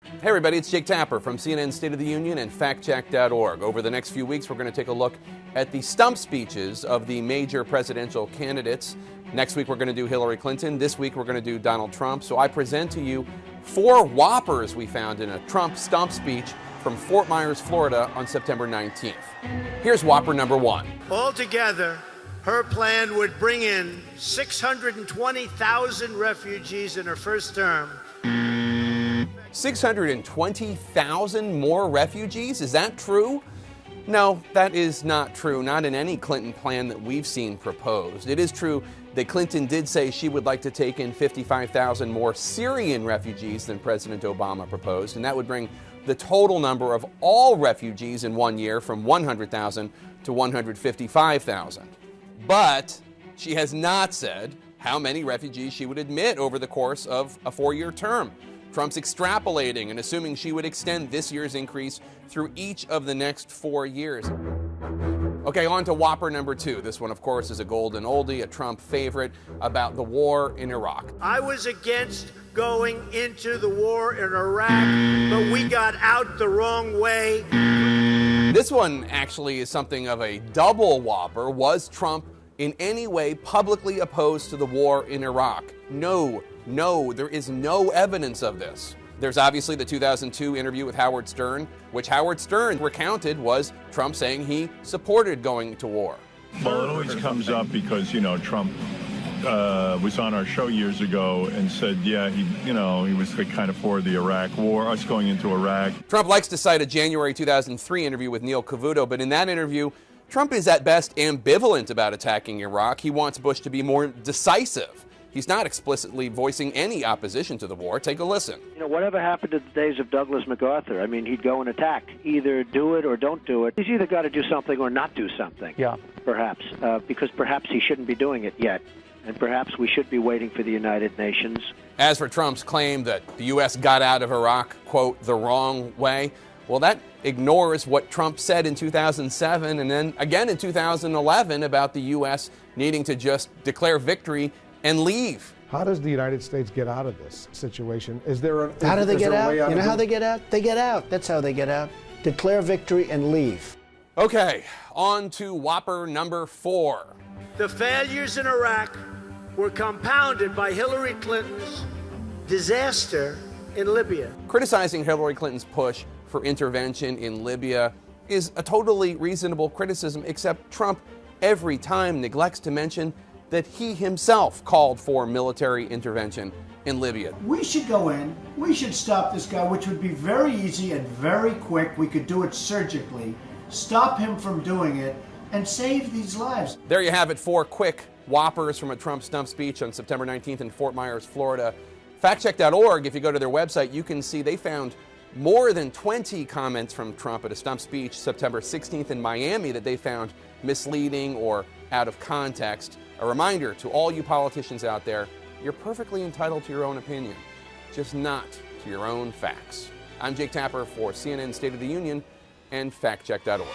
Hey everybody, it's Jake Tapper from CNN State of the Union and factcheck.org. Over the next few weeks, we're going to take a look at the stump speeches of the major presidential candidates. Next week, we're going to do Hillary Clinton. This week, we're going to do Donald Trump. So I present to you 4 whoppers we found in a Trump stump speech from Fort Myers, Florida on September 19th. Here's whopper number 1. Altogether, her plan would bring in 620,000 refugees in her first term. 620,000 more refugees? Is that true? No, that is not true. Not in any Clinton plan that we've seen proposed. It is true that Clinton did say she would like to take in 55,000 more Syrian refugees than President Obama proposed, and that would bring the total number of all refugees in 1 year from 100,000 to 155,000. But she has not said how many refugees she would admit over the course of a 4-year term. Trump's extrapolating and assuming she would extend this year's increase through each of the next 4 years. Okay, on to whopper number 2. This one, of course, is a golden oldie, a Trump favorite, about the war in Iraq. I was against going into the war in Iraq, but we got out the wrong way. This one actually is something of a double whopper. Was Trump in any way publicly opposed to the war in Iraq? No, there is no evidence of this. There's obviously the 2002 interview with Howard Stern, which Howard Stern recounted was Trump saying he supported going to war. Well, it always comes up because, Trump was on our show years ago and said, yeah, he was kind of for the Iraq war, us going into Iraq. Trump likes to cite a January 2003 interview with Neil Cavuto, but in that interview, Trump is at best ambivalent about attacking Iraq. He wants Bush to be more decisive. He's not explicitly voicing any opposition to the war. Take a listen. Whatever happened to the days of Douglas MacArthur? I mean, he'd go and attack. Either do it or don't do it. He's either got to do something or not do something. Yeah. Perhaps. Because perhaps he shouldn't be doing it yet. And perhaps we should be waiting for the United Nations. As for Trump's claim that the U.S. got out of Iraq, quote, the wrong way, well, that ignores what Trump said in 2007 and then again in 2011 about the U.S. needing to just declare victory and leave. How does the United States get out of this situation? How do they get out? You know how they get out? They get out. That's how they get out. Declare victory and leave. Okay, on to whopper number 4. The failures in Iraq were compounded by Hillary Clinton's disaster in Libya. Criticizing Hillary Clinton's push for intervention in Libya is a totally reasonable criticism, except Trump every time neglects to mention that he himself called for military intervention in Libya. We should go in, we should stop this guy, which would be very easy and very quick. We could do it surgically, stop him from doing it, and save these lives. There you have it, 4 quick whoppers from a Trump stump speech on September 19th in Fort Myers, Florida. Factcheck.org, if you go to their website, you can see they found more than 20 comments from Trump at a stump speech September 16th in Miami that they found misleading or out of context. A reminder to all you politicians out there, you're perfectly entitled to your own opinion, just not to your own facts. I'm Jake Tapper for CNN State of the Union and factcheck.org.